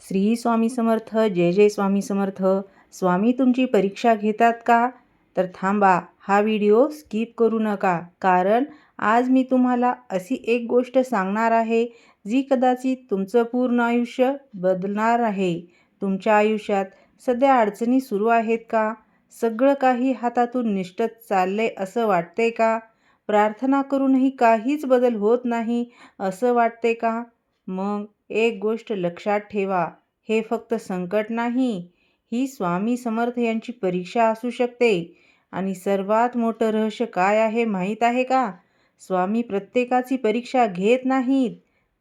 श्री स्वामी समर्थ. जय जय स्वामी समर्थ. स्वामी तुमची परीक्षा घेतात का? तर थांबा, हा व्हिडिओ स्किप करू नका, कारण आज मी तुम्हाला अशी एक गोष्ट सांगणार आहे जी कदाचित तुमचं पूर्ण आयुष्य बदलणार आहे. तुमच्या आयुष्यात सध्या अडचणी सुरू आहेत का? सगळं काही हातातून निसटत चाललंय असं वाटतंय का? प्रार्थना करूनही काहीच बदल होत नाही असं वाटतंय का? मग एक गोष्ट लक्षात ठेवा, हे फक्त संकट नाही, ही स्वामी समर्थ यांची परीक्षा असू शकते. आणि सर्वात मोठं रहस्य काय आहे माहीत आहे का? स्वामी प्रत्येकाची परीक्षा घेत नाहीत,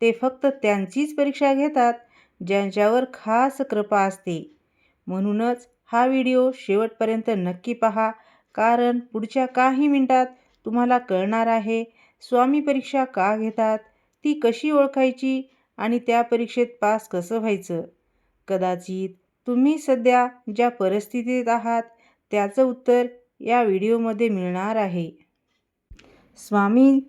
ते फक्त त्यांचीच परीक्षा घेतात ज्यांच्यावर खास कृपा असते. म्हणूनच हा व्हिडिओ शेवटपर्यंत नक्की पहा, कारण पुढच्या काही मिनिटात तुम्हाला कळणार आहे स्वामी परीक्षा का घेतात, ती कशी ओळखायची आणि त्या परीक्षेत पास कसं व्हायचं. कदाचित तुम्ही सध्या ज्या परिस्थितीत आहात त्याचं उत्तर या व्हिडिओमध्ये मिळणार आहे. स्वामी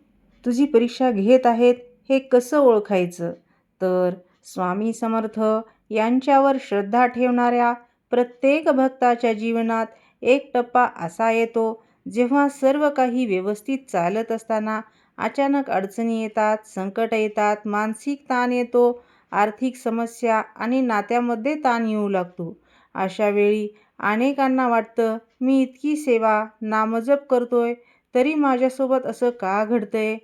तुझी परीक्षा घेत आहेत हे कसं ओळखायचं? तर स्वामी समर्थ यांच्यावर श्रद्धा ठेवणाऱ्या प्रत्येक भक्ताच्या जीवनात एक टप्पा असा येतो जेव्हा सर्व काही व्यवस्थित चालत असताना अचानक अडचणी येतात, संकट येतात, मानसिक ताण येतो, आर्थिक समस्या आणि नात्यामध्ये ताण येऊ लागतो. अशा वेळी अनेकांना वाटतं, मी इतकी सेवा, नामजप करतोय तरी माझ्यासोबत असं का घडतंय?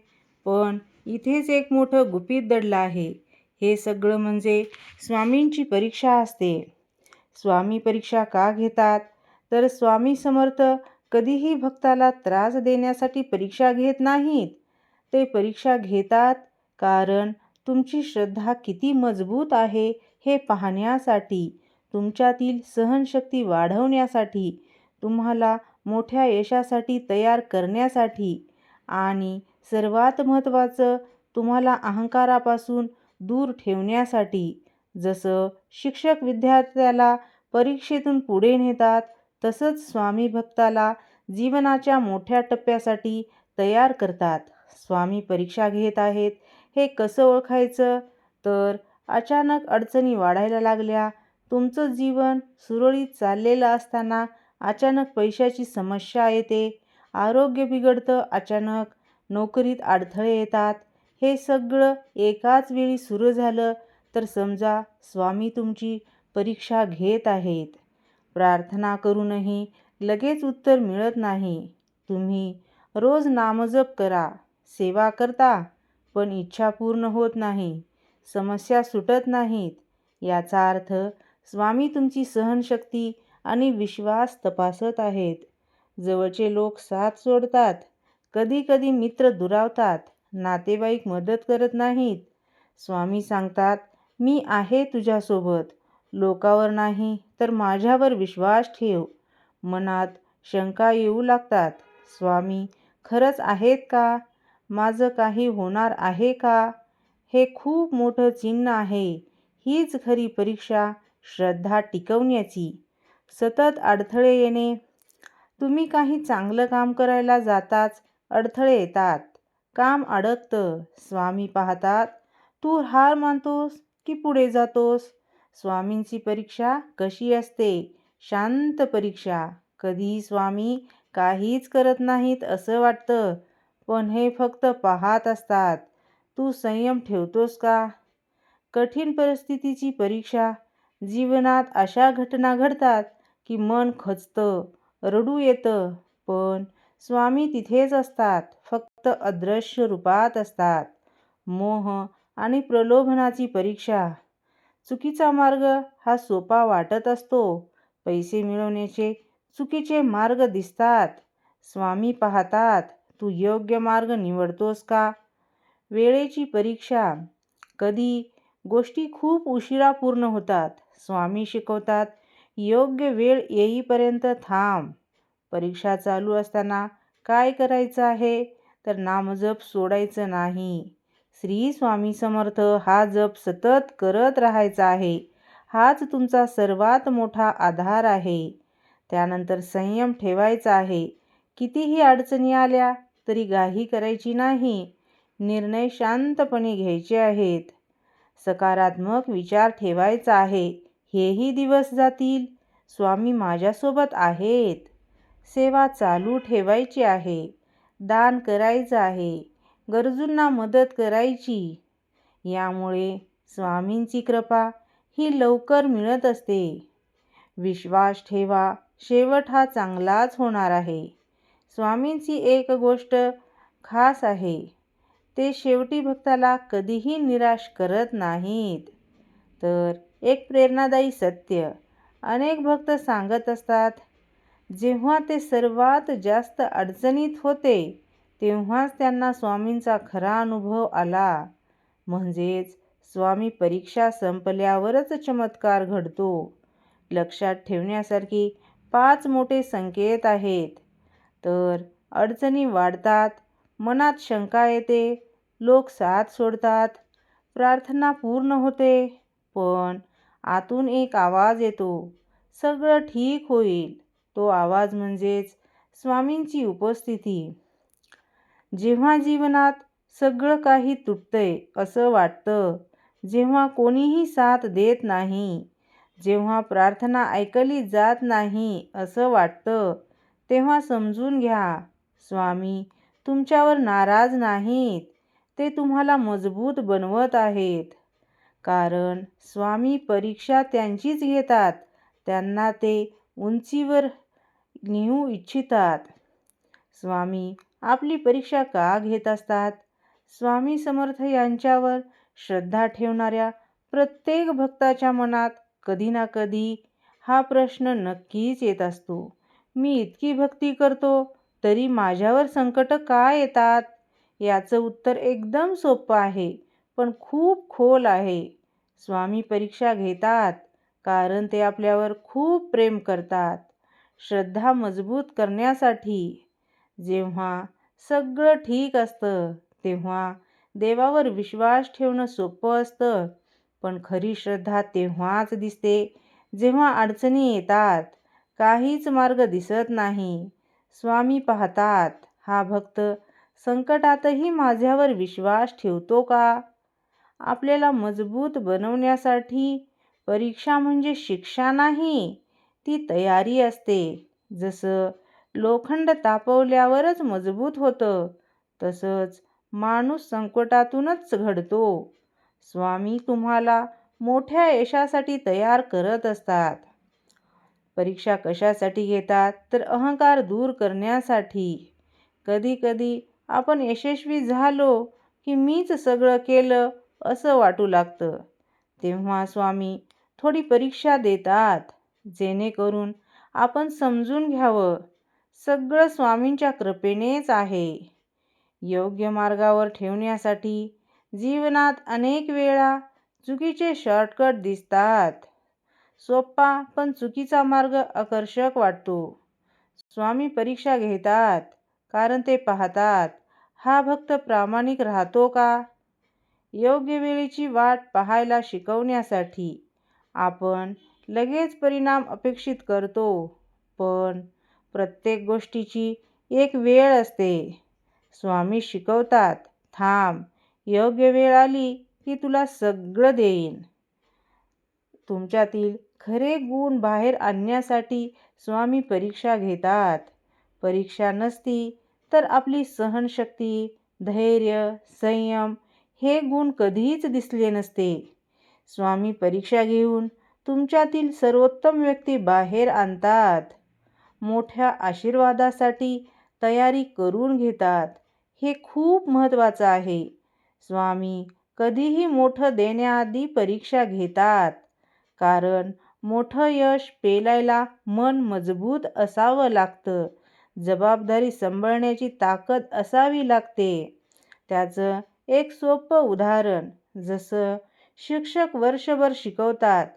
पण इथेच एक मोठं गुपित दडलं आहे. हे सगळं म्हणजे स्वामींची परीक्षा असते. स्वामी परीक्षा का घेतात? तर स्वामी समर्थ कधीही भक्ताला त्रास देण्यासाठी परीक्षा घेत नाहीत. ते परीक्षा घेतात कारण तुमची श्रद्धा किती मजबूत आहे हे पाहण्यासाठी, तुमच्यातील सहनशक्ती वाढवण्यासाठी, तुम्हाला मोठ्या यशासाठी तयार करण्यासाठी आणि सर्वात महत्त्वाचं तुम्हाला अहंकारापासून दूर ठेवण्यासाठी. जसं शिक्षक विद्यार्थ्याला परीक्षेतून पुढे नेतात, तसंच स्वामी भक्ताला जीवनाच्या मोठ्या टप्प्यासाठी तयार करतात. स्वामी परीक्षा घेत आहेत हे कसं ओळखायचं? तर अचानक अडचणी वाढायला लागल्या, तुमचं जीवन सुरळीत चाललेलं असताना अचानक पैशाची समस्या येते, आरोग्य बिघडतं अचानक, नोकरीत अडथळे येतात. हे सगळं एकाच वेळी सुरू झालं तर समजा स्वामी तुमची परीक्षा घेत आहेत. प्रार्थना करूनही लगेच उत्तर मिळत नाही. तुम्ही रोज नामजप करा, सेवा करता, पण इच्छा पूर्ण होत नाही, समस्या सुटत नाहीत. याचा अर्थ स्वामी तुमची सहनशक्ती आणि विश्वास तपासत आहेत. जवळचे लोक साथ सोडतात, कधी-कधी मित्र दुरावतात, नातेवाईक मदत करत नाहीत. स्वामी सांगतात, मी आहे तुझ्यासोबत. लोकावर नाही तर माझ्यावर विश्वास ठेव. मनात शंका येऊ लागतात, स्वामी खरंच आहेत का? माझं काही होणार आहे का? हे खूप मोठं चिन्ह आहे. हीच खरी परीक्षा श्रद्धा टिकवण्याची. सतत अडथळे येणे, तुम्ही काही चांगलं काम करायला जाताच अडथळे येतात, काम अडकतं. स्वामी पाहतात, तू हार मानतोस की पुढे जातोस. स्वामींची परीक्षा कशी असते? शांत परीक्षा. कधी स्वामी काहीच करत नाहीत असं वाटतं, पण हे फक्त पाहत असतात. तू संयम ठेवतोस का? कठीण परिस्थितीची परीक्षा. जीवनात अशा घटना घडतात की मन खचतं, रडू येतं, पण स्वामी तिथेच असतात, फक्त अदृश्य रूपात असतात. मोह आणि प्रलोभनाची परीक्षा. चुकीचा मार्ग हा सोपा वाटत असतो, पैसे मिळवण्याचे चुकीचे मार्ग दिसतात. स्वामी पाहतात, तू योग्य मार्ग निवडतोस का? वेळेची परीक्षा. कधी गोष्टी खूप उशिरा पूर्ण होतात. स्वामी शिकवतात, योग्य वेळ येईपर्यंत थांब. परीक्षा चालू असताना काय करायचं आहे? तर नामजप सोडायचं नाही. श्री स्वामी समर्थ हा जप सतत करत राहायचा आहे. हाच तुमचा सर्वात मोठा आधार आहे. त्यानंतर संयम ठेवायचा आहे. कितीही अडचणी आल्या तरी घाई करायची नाही. निर्णय शांतपणे घ्यायचे आहेत. सकारात्मक विचार ठेवायचा आहे. हेही दिवस जातील. स्वामी माझ्यासोबत आहेत. सेवा चालू ठेवायची आहे. दान करायचं आहे. गरजूंना मदत करायची. यामुळे स्वामींची कृपा ही लवकर मिळत असते. विश्वास ठेवा, शेवट हा चांगलाच होणार आहे. स्वामींची एक गोष्ट खास आहे. ते शेवटी भक्ताला कधीही निराश करत नाहीत. तर एक प्रेरणादायी सत्य अनेक भक्त सांगत असतात, जेव्हा ते सर्वात जास्त अडचणीत होते तेव्हाच त्यांना स्वामींचा खरा अनुभव आला. म्हणजेच स्वामी परीक्षा संपल्यावरच चमत्कार घडतो. लक्षात ठेवण्यासारखी 5 मोठे संकेत आहेत. तर अडचणी वाढतात, मनात शंका येते, लोक साथ सोडतात, प्रार्थना पूर्ण होते, पण आतून एक आवाज येतो, सगळं ठीक होईल. तो आवाज म्हणजेच स्वामींची उपस्थिती. जेव्हा जीवनात सगळं काही तुटतंय असं वाटतं, जेव्हा कोणीही साथ देत नाही, जेव्हा प्रार्थना ऐकली जात नाही असं वाटतं, तेव्हा समजून घ्या, स्वामी तुमच्यावर नाराज नाहीत. ते तुम्हाला मजबूत बनवत आहेत. कारण स्वामी परीक्षा त्यांचीच घेतात. त्यांना ते उंचीवर नेऊ इच्छितात. स्वामी आपली परीक्षा का घेत असतात? स्वामी समर्थ यांच्यावर श्रद्धा ठेवणाऱ्या प्रत्येक भक्ताच्या मनात कधी ना कधी हा प्रश्न नक्कीच येत असतो. मी इतकी भक्ती करतो तरी माझ्यावर संकट का येतात? याचं उत्तर एकदम सोपं आहे, पण खूप खोल आहे. स्वामी परीक्षा घेतात कारण ते आपल्यावर खूप प्रेम करतात. श्रद्धा मजबूत करण्यासाठी. जेव्हा सगळं ठीक असतं तेव्हा देवावर विश्वास ठेवणं सोपं असतं, पण खरी श्रद्धा तेव्हाच दिसते जेव्हा अडचणी येतात, काहीच मार्ग दिसत नाही. स्वामी पाहतात, हा भक्त संकटातही माझ्यावर विश्वास ठेवतो का? आपल्याला मजबूत बनवण्यासाठी परीक्षा म्हणजे शिक्षा नाही, ती तयारी असते. जसं लोखंड तापवल्यावरच मजबूत होतं, तसंच माणूस संकटातूनच घडतो. स्वामी तुम्हाला मोठ्या यशासाठी तयार करत असतात. परीक्षा कशासाठी घेतात? तर अहंकार दूर करण्यासाठी. कधी कधी आपण यशस्वी झालो की मीच सगळं केलं असं वाटू लागतं. तेव्हा स्वामी थोडी परीक्षा देतात, जेणेकरून आपण समजून घ्यावं, सगळं स्वामींच्या कृपेनेच आहे. योग्य मार्गावर ठेवण्यासाठी जीवनात अनेक वेळा चुकीचे शॉर्टकट दिसतात. सोपा पण चुकीचा मार्ग आकर्षक वाटतो. स्वामी परीक्षा घेतात कारण ते पाहतात, हा भक्त प्रामाणिक राहतो का? योग्य वेळेची वाट पाहायला शिकवण्यासाठी. आपण लगेच परिणाम अपेक्षित करतो, पण प्रत्येक गोष्टीची एक वेळ असते. स्वामी शिकवतात, थांब, योग्य वेळ आली की तुला सगळं देईन. तुमच्यातील खरे गुण बाहेर आणण्यासाठी स्वामी परीक्षा घेतात. परीक्षा नसती तर आपली सहनशक्ती, धैर्य, संयम हे गुण कधीच दिसले नसते. स्वामी परीक्षा घेऊन तुमच्यातील सर्वोत्तम व्यक्ती बाहेर आणतात. मोठ्या आशीर्वादासाठी तयारी करून घेतात. हे खूप महत्त्वाचं आहे. स्वामी कधीही मोठं देण्याआधी परीक्षा घेतात. कारण मोठं यश पेलायला मन मजबूत असावं लागतं. जबाबदारी सांभाळण्याची ताकद असावी लागते. त्याचं एक सोपं उदाहरण, जसं शिक्षक वर्षभर शिकवतात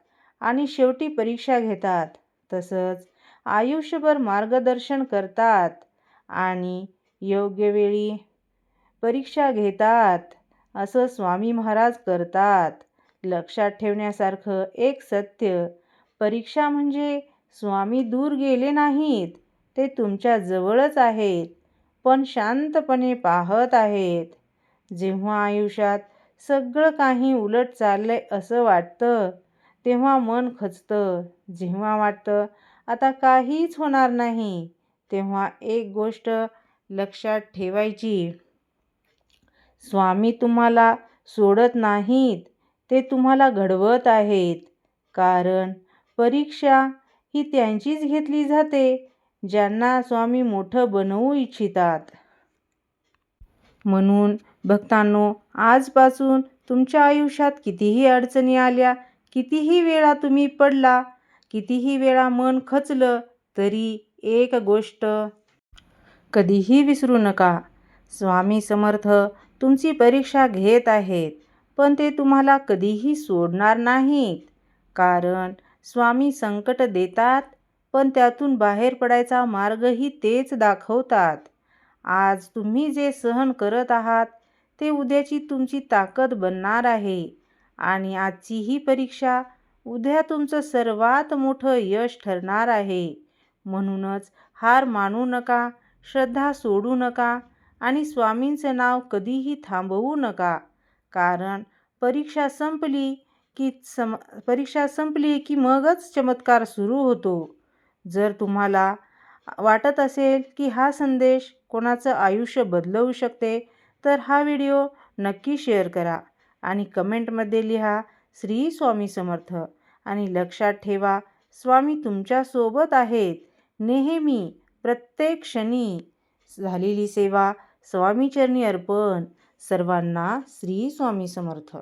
आणि शेवटी परीक्षा घेतात, तसंच आयुष्यभर मार्गदर्शन करतात आणि योग्य वेळी परीक्षा घेतात. असं स्वामी महाराज करतात. लक्षात ठेवण्यासारखं एक सत्य, परीक्षा म्हणजे स्वामी दूर गेले नाहीत, ते तुमच्या जवळच आहेत, पण शांतपणे पाहत आहेत. जेव्हा आयुष्यात सगळं काही उलट चाललंय असं वाटतं तेव्हा मन खचतं. जेव्हा वाटतं आता काहीच होणार नाही तेव्हा एक गोष्ट लक्षात ठेवायची. स्वामी तुम्हाला सोडत नाहीत, ते तुम्हाला घडवत आहेत. कारण परीक्षा ही त्यांचीच घेतली जाते ज्यांना स्वामी मोठं बनवू इच्छितात. म्हणून भक्तांनो, आजपासून तुमच्या आयुष्यात कितीही अडचणी आल्या, कितीही वेळा तुम्ही पडला, कितीही वेळा मन खचलं, तरी एक गोष्ट कधीही विसरू नका. स्वामी समर्थ तुमची परीक्षा घेत आहेत, पण ते तुम्हाला कधीही सोडणार नाहीत. कारण स्वामी संकट देतात, पण त्यातून बाहेर पडायचा मार्गही तेच दाखवतात. आज तुम्ही जे सहन करत आहात, ते उद्याची तुमची ताकद बनणार आहे. आणि आजची ही परीक्षा उद्या तुमचं सर्वात मोठं यश ठरणार आहे. म्हणूनच हार मानू नका, श्रद्धा सोडू नका आणि स्वामींचं नाव कधीही थांबवू नका. कारण परीक्षा संपली की मगच चमत्कार सुरू होतो. जर तुम्हाला वाटत असेल की हा संदेश कोणाचं आयुष्य बदलवू शकते, तर हा व्हिडिओ नक्की शेअर करा आणि कमेंटमध्ये लिहा श्री स्वामी समर्थ. आणि लक्षात ठेवा, स्वामी तुमच्यासोबत आहेत नेहमी, प्रत्येक क्षणी. झालेली सेवा स्वामीचरणी अर्पण. सर्वांना श्री स्वामी समर्थ.